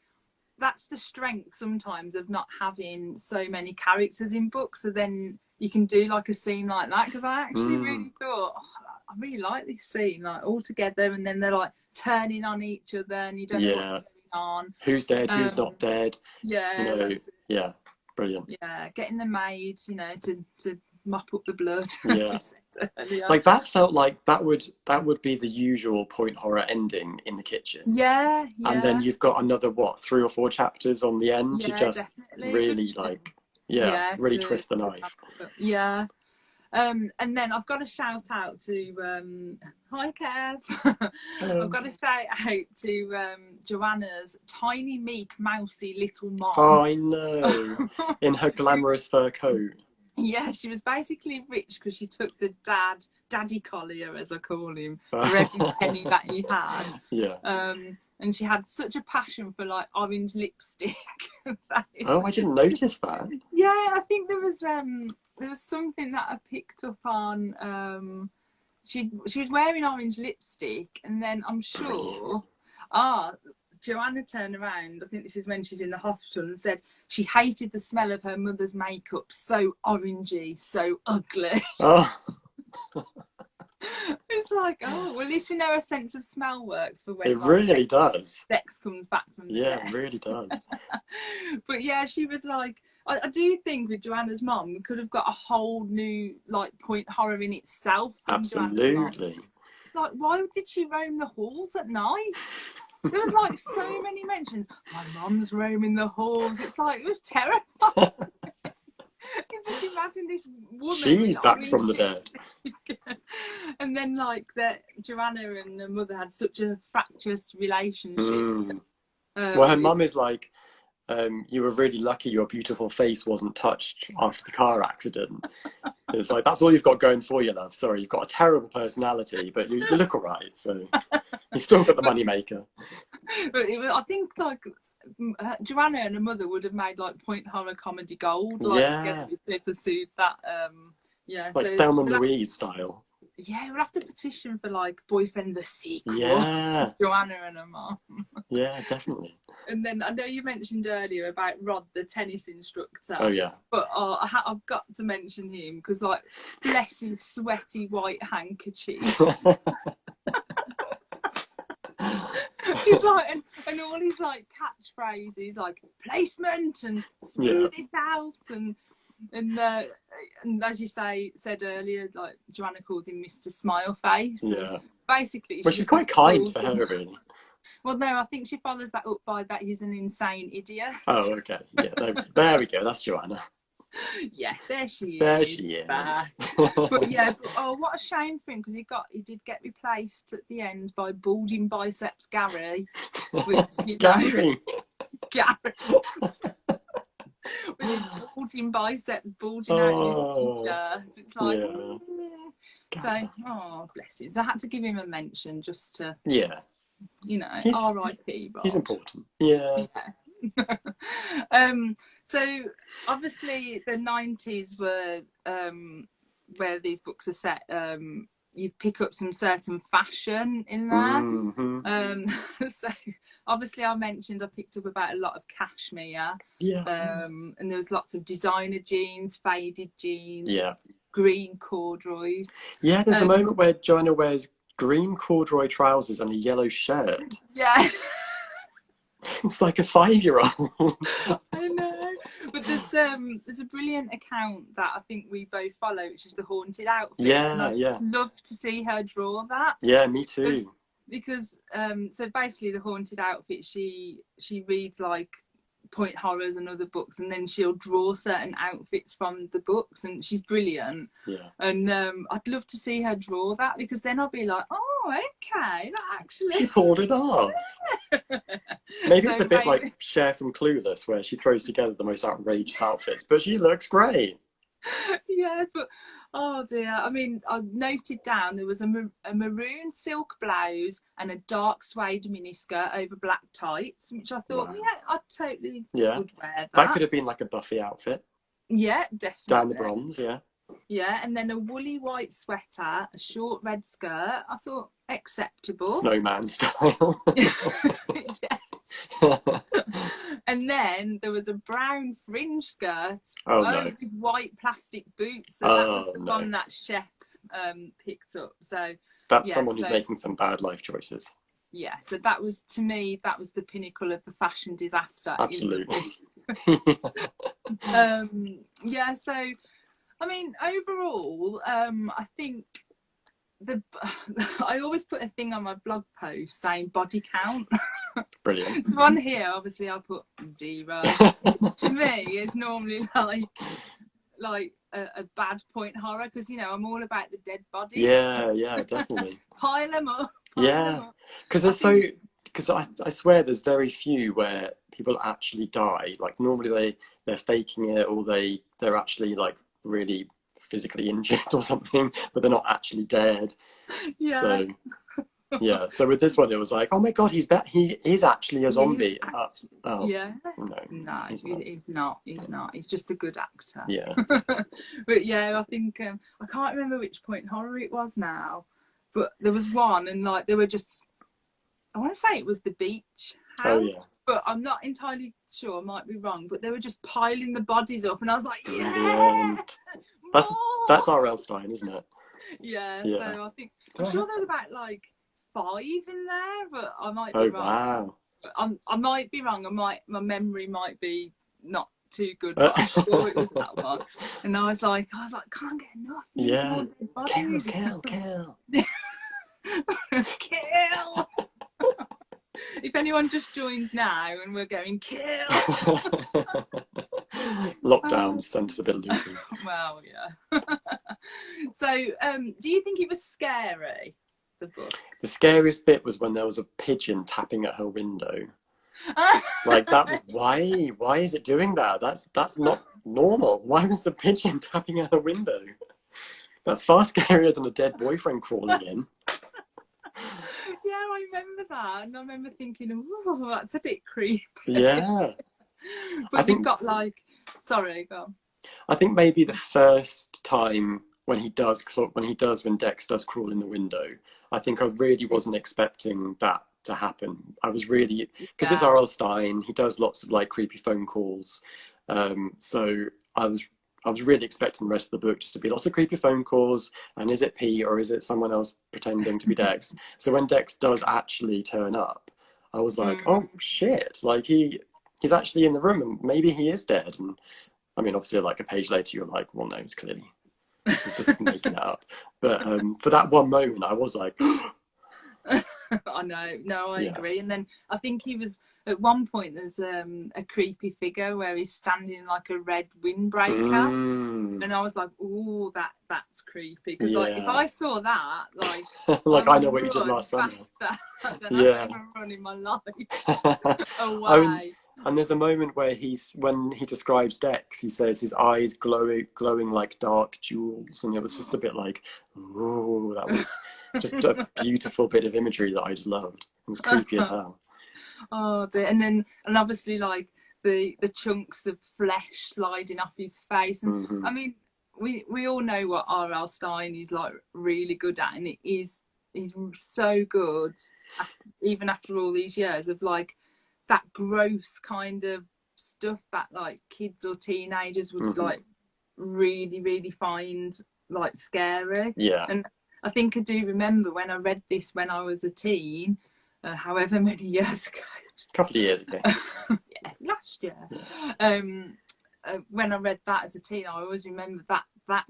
that's the strength sometimes of not having so many characters in books, so then you can do like a scene like that. Because I actually really thought, I really like this scene, like all together, and then they're like turning on each other, and you don't know what's going on. Who's dead? Who's not dead? Yeah, yeah, brilliant. Yeah, getting the maid, to mop up the blood. Yeah. Like that felt like that would be the usual point horror ending in the kitchen. Yeah. And then you've got another 3 or 4 chapters on the end to just really like really twist the knife. Yeah. And then I've got to shout out to hi Kev. I've got to shout out to Joanna's tiny, meek, mousy little mom. Oh, I know. In her glamorous fur coat. Yeah, she was basically rich because she took the daddy collier, as I call him, for every penny that he had. Yeah. And she had such a passion for like orange lipstick. Oh, I didn't notice that. Yeah, I think there was something that I picked up on. She was wearing orange lipstick, and then I'm sure Joanna turned around, I think this is when she's in the hospital, and said she hated the smell of her mother's makeup, so orangey, so ugly. Oh. It's like, well, at least we know her sense of smell works for when it really does. Dex comes back from the dead. It really does. But yeah, she was like, I do think with Joanna's mom, we could have got a whole new like point horror in itself. Absolutely. Like, why did she roam the halls at night? There was like so many mentions. My mum's roaming the halls. It's like, it was terrifying. You just imagine this woman. She's back from the dead. And then like that Joanna and her mother had such a fractious relationship. Well, her mum is like, you were really lucky your beautiful face wasn't touched after the car accident. It's like, that's all you've got going for you, love. Sorry, you've got a terrible personality, but you look all right, so you've still got the money maker. But I think like Joanna and her mother would have made like point horror comedy gold, like together if they pursued that. Like Thelma and Louise style. Yeah, we'll have to petition for like Boyfriend the sequel. Yeah. Joanna and her mom. Yeah, definitely. And then I know you mentioned earlier about Rod, the tennis instructor. Oh yeah. But I've got to mention him because, like, bless his sweaty white handkerchief. He's like, and all his like catchphrases, like placement and smooth it out, and as you said earlier, like Joanna calls him Mr. Smile Face. Yeah. Basically, which is quite kind for her, really. Well, no, I think she follows that up by that he's an insane idiot. Oh, okay. Yeah, there we go. That's Joanna. Yeah, there she is. There she is. But yeah, what a shame for him, because he did get replaced at the end by Bulging Biceps Gary. Which, Gary. Gary. With his bulging biceps bulging out his t-shirt. It's like, so, bless him. So I had to give him a mention just to, R.I.P. He's important. Yeah. So obviously the 90s were where these books are set. You pick up some certain fashion in there. Mm-hmm. So obviously I mentioned I picked up about a lot of cashmere. Yeah. And there was lots of designer jeans, faded jeans, green corduroys. Yeah, there's a moment where Joanna wears green corduroy trousers and a yellow shirt. Yeah. It's like a 5-year-old. I know. But there's a brilliant account that I think we both follow, which is the haunted outfit. Yeah, and I'd love to see her draw that. Yeah, me too. Because so basically the haunted outfit, she reads like point horrors and other books, and then she'll draw certain outfits from the books, and she's brilliant. Yeah. And I'd love to see her draw that, because then I'll be like, oh, okay, that actually she pulled it off. Maybe it's a bit like Cher from Clueless, where she throws together the most outrageous outfits, but she looks great. Yeah, but oh dear, I mean, I noted down there was a maroon silk blouse and a dark suede miniskirt over black tights, which I thought, I totally would wear that. That could have been like a Buffy outfit. Yeah, definitely. Down the bronze, yeah. Yeah, and then a woolly white sweater, a short red skirt. I thought acceptable. Snowman style. Yeah. And then there was a brown fringe skirt with white plastic boots. So that was the one that Shep picked up. So that's someone who's making some bad life choices. Yeah, so that was, to me, that was the pinnacle of the fashion disaster. Absolutely. Yeah, so I mean, overall, I think I always put a thing on my blog post saying body count. Brilliant. So on here, obviously, I put 0. To me, it's normally like a bad point horror, because I'm all about the dead bodies. Yeah, definitely. Pile them up. Because I swear there's very few where people actually die. Like normally they're faking it, or they're actually like really physically injured or something, but they're not actually dead. Yeah. So with this one, it was like, oh my god, he is actually a zombie. Yeah. No, he's not. He's just a good actor. Yeah. But yeah, I think I can't remember which point horror it was now, but there was one, and like they were just, I want to say it was the beach house, but I'm not entirely sure. I might be wrong, but they were just piling the bodies up, and I was like, that's R.L. Stine, isn't it? Yeah. So I think I'm sure there was about like 5 in there, but I might be wrong. Wow. I might be wrong. My memory might be not too good, but I'm sure it was that one. And I was like, can't get enough. Yeah. Kill. Kill. If anyone just joins now and we're going kill. Lockdown sent us a bit loopy. Well, yeah. So, do you think it was scary, the book? The scariest bit was when there was a pigeon tapping at her window. Like that. Why is it doing that? That's not normal. Why was the pigeon tapping at her window? That's far scarier than a dead boyfriend crawling in. Yeah, I remember that, and I remember thinking, oh, that's a bit creepy. Yeah. But you've got like, sorry, go on. I think maybe the first time when Dex does crawl in the window, I think I really wasn't expecting that to happen. I was really, because it's R.L. Stine, he does lots of like creepy phone calls, so I was really expecting the rest of the book just to be lots of creepy phone calls, and is it P or is it someone else pretending to be Dex? So when Dex does actually turn up, I was like, oh shit, like he's actually in the room and maybe he is dead. And I mean, obviously like a page later you're like, well, no, it's just making it up. But for that one moment I was like I know, no, I agree. And then I think he was, at one point there's a creepy figure where he's standing in like a red windbreaker, and I was like, oh, that's creepy, because like if I saw that, like like I know what you did last summer than I've ever run in my life away. And there's a moment where when he describes Dex, he says his eyes glowing like dark jewels, and it was just a bit like, oh, that was just a beautiful bit of imagery that I just loved. It was creepy as hell. Oh dear. And obviously like the chunks of flesh sliding off his face, and I mean we all know what R.L. Stine is like really good at, and he's so good even after all these years of like that gross kind of stuff that like kids or teenagers would like really find like scary. And I think I do remember when I read this when I was a teen, however many years ago, a couple of years ago. Last year. When I read that as a teen, I always remember that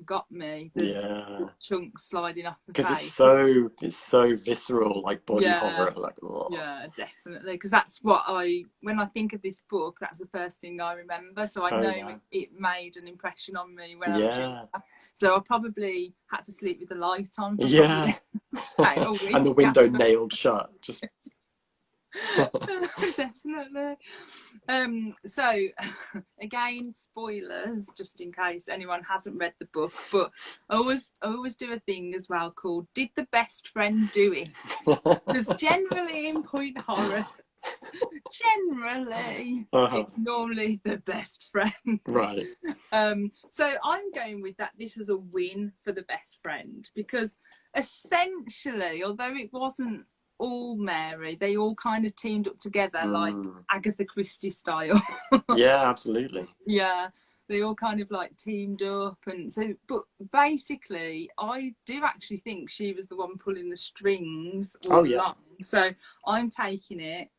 got me, the chunks sliding off the face, because it's so visceral, like body horror, like definitely, because that's what when I think of this book, that's the first thing I remember, so I know it made an impression on me when I was younger. So I probably had to sleep with the light on for and the window nailed shut, just definitely. So again, spoilers just in case anyone hasn't read the book, but I always do a thing as well called "Did the best friend do it?" Because generally in point horror, it's normally the best friend, right? So I'm going with that. This is a win for the best friend, because essentially, although it wasn't all Mary, they all kind of teamed up together like Agatha Christie style. Yeah, absolutely. Yeah, they all kind of like teamed up, and so, but basically I do actually think she was the one pulling the strings all along. So I'm taking it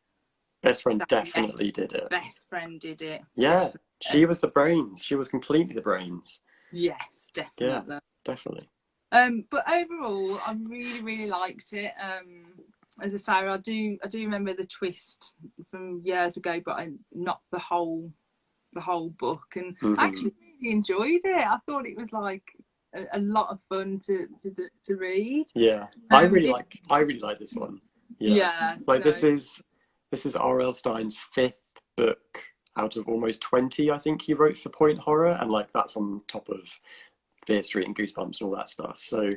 best friend definitely did it. Best friend did it. Yeah, she was the brains. She was completely the brains. Yes, definitely. Yeah, definitely. But overall I really liked it. As I say, I do remember the twist from years ago, but not the whole book, and I actually really enjoyed it. I thought it was like a lot of fun to read. Yeah, I really like this one. This is R.L. Stine's 5th book out of almost 20 I think he wrote for point horror, and like that's on top of Fear Street and Goosebumps and all that stuff. So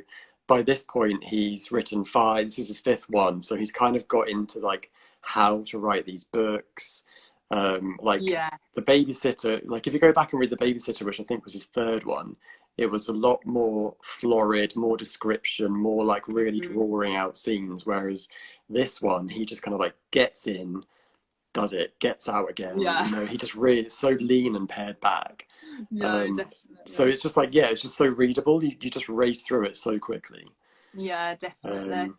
by this point he's written 5. This is his 5th one, so he's kind of got into like how to write these books. The Babysitter, like if you go back and read The Babysitter, which I think was his 3rd one, it was a lot more florid, more description, more like really drawing out scenes, whereas this one he just kind of like gets in, does it, gets out again. He just really, it's so lean and pared back. So it's just like, it's just so readable. You just race through it so quickly. Yeah, definitely.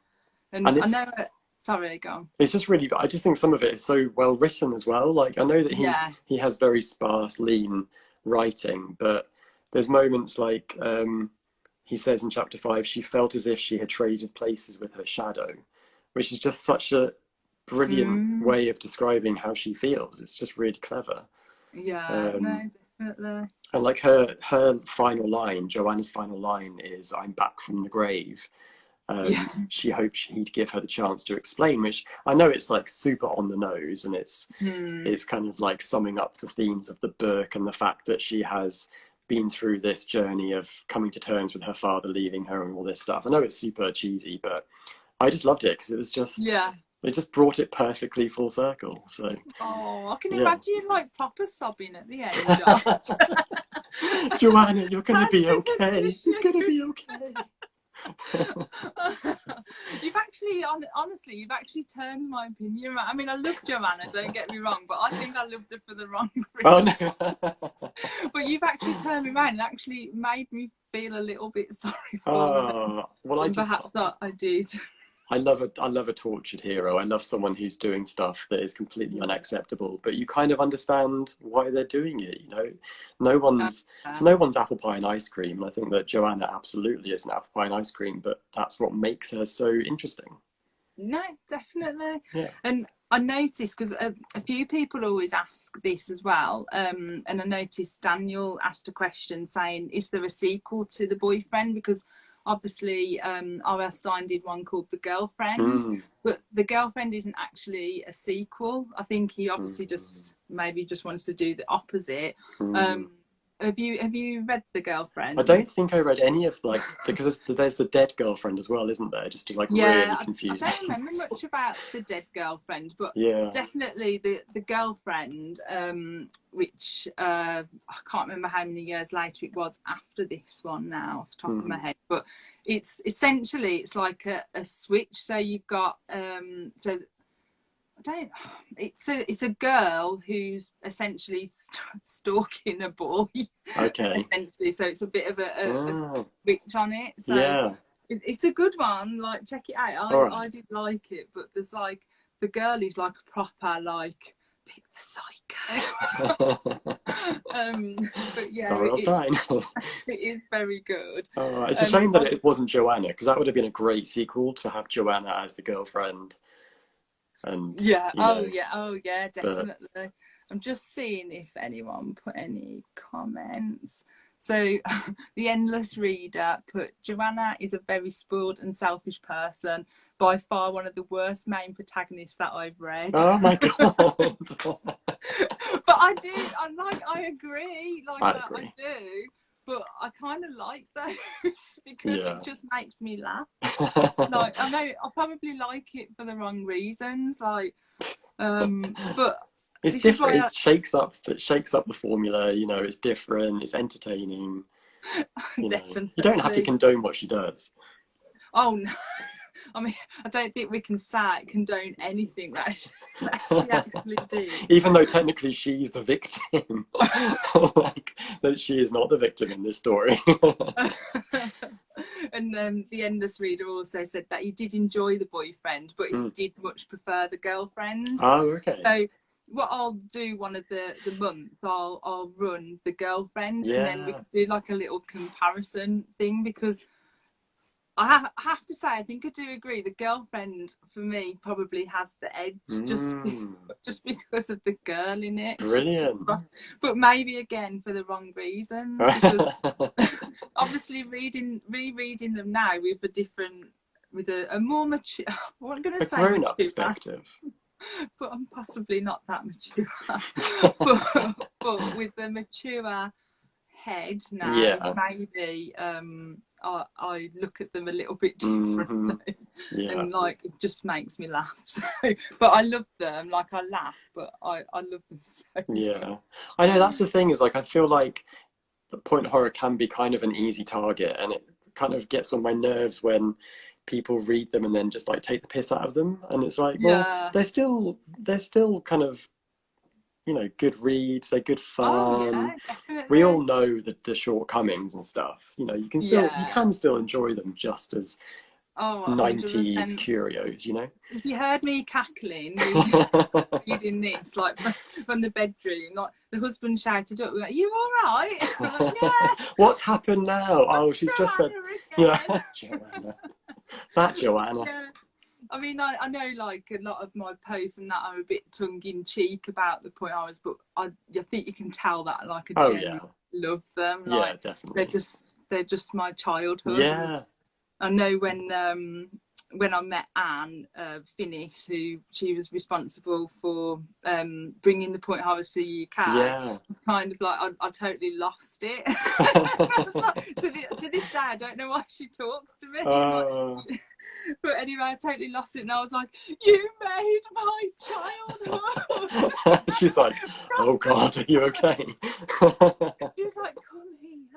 And I know sorry, go on. It's just really, I just think some of it is so well written as well. Like I know that he has very sparse, lean writing, but there's moments like he says in chapter 5, she felt as if she had traded places with her shadow, which is just such a brilliant way of describing how she feels. It's just really clever. No, definitely. And like her final line, Joanna's final line is, "I'm back from the grave." She hopes he'd give her the chance to explain, which I know it's like super on the nose, and it's kind of like summing up the themes of the book and the fact that she has been through this journey of coming to terms with her father leaving her and all this stuff. I know it's super cheesy, but I just loved it because it was just they just brought it perfectly full circle. So I can imagine like proper sobbing at the end. Joanna, you're gonna be okay. You're gonna be You've actually, honestly, you've actually turned my opinion around. I mean, I love Joanna, don't get me wrong, but I think I loved her for the wrong reasons. Oh, no. But you've actually turned me around and actually made me feel a little bit sorry for Oh, well, perhaps I did. I love a tortured hero. I love someone who's doing stuff that is completely unacceptable, but you kind of understand why they're doing it, you know. No one's apple pie and ice cream. And I think that Joanna absolutely is an apple pie and ice cream, but that's what makes her so interesting. No, definitely. Yeah. And I noticed, because a few people always ask this as well, and I noticed Daniel asked a question saying, is there a sequel to The Boyfriend? Because obviously R.L. Stine did one called The Girlfriend, but The Girlfriend isn't actually a sequel. I think he obviously just wanted to do the opposite. Have you read The Girlfriend? I don't think I read any of, like, because there's the dead girlfriend as well, isn't there? Just to like really confuse. I don't remember much about the dead girlfriend, but yeah, definitely the girlfriend, which I can't remember how many years later it was after this one now off the top of my head, but it's essentially it's like a switch. So you've got it's a girl who's essentially stalking a boy. Okay. Essentially, so it's a bit of a switch on it. So yeah, it's a good one. Like, check it out. I did like it, but there's like the girl is like a proper like bit of a psycho. But yeah, it is very good. It's a shame that it wasn't Joanna, because that would have been a great sequel to have Joanna as the girlfriend. And definitely. But I'm just seeing if anyone put any comments. So the Endless Reader put, Joanna is a very spoiled and selfish person, by far one of the worst main protagonists that I've read. Oh my god. But I agree, I do, but I kind of like those because it just makes me laugh. Like, I know I probably like it for the wrong reasons, like but it's different. It shakes up the formula, you know. It's different, it's entertaining. Definitely. You don't have to condone what she does. Oh no. I mean, I don't think we can condone anything that she actually did. Even though technically she's the victim. Like, that she is not the victim in this story. And the Endless Reader also said that he did enjoy The Boyfriend, but he did much prefer The Girlfriend. Oh, okay. So what I'll do one of the months, I'll run The Girlfriend, and then we can do like a little comparison thing, because I have to say, I think I do agree. The Girlfriend, for me, probably has the edge, just because of the girl in it. Brilliant. But maybe, again, for the wrong reasons. Because obviously, rereading them now with a more mature, what I'm going to say, grown-up perspective. But I'm possibly not that mature. but with the mature head now, maybe I look at them a little bit differently, and like it just makes me laugh. So, but I love them. Like, I laugh, but I love them so much. I know, that's the thing, is like I feel like the point horror can be kind of an easy target, and it kind of gets on my nerves when people read them and then just like take the piss out of them, and it's like, well, they're still kind of, you know, good reads, they're good fun. We all know the shortcomings and stuff, you know. You can still enjoy them just as 90s curios, you know. If you heard me cackling reading this, like from the bedroom, like the husband shouted up, like, "You all right?" Like, yeah. What's happened now? Oh, she's just said, Joanna. That Joanna. Yeah. I mean, I know, like, a lot of my posts and that are a bit tongue-in-cheek about the point hours, but I think you can tell that, like, I genuinely love them. Like, definitely. They're just my childhood. Yeah. I know when I met Anne Finnis, who she was responsible for bringing the point hours to the UK, kind of like I totally lost it. Like, to this day, I don't know why she talks to me. Like, but anyway, I totally lost it, and I was like, "You made my childhood." She's like, "Oh God, are you okay?" She was like, "Come here."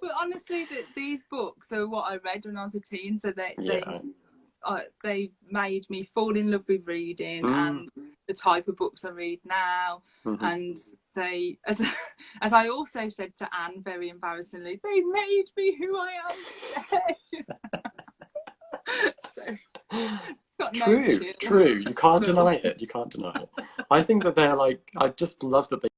But honestly, honestly, these books are what I read when I was a teen, so Yeah. they made me fall in love with reading and the type of books I read now. And they, as I also said to Anne very embarrassingly, they made me who I am today. So got no chill. True. You can't deny it. You can't deny it. I think that they're like, I just love that they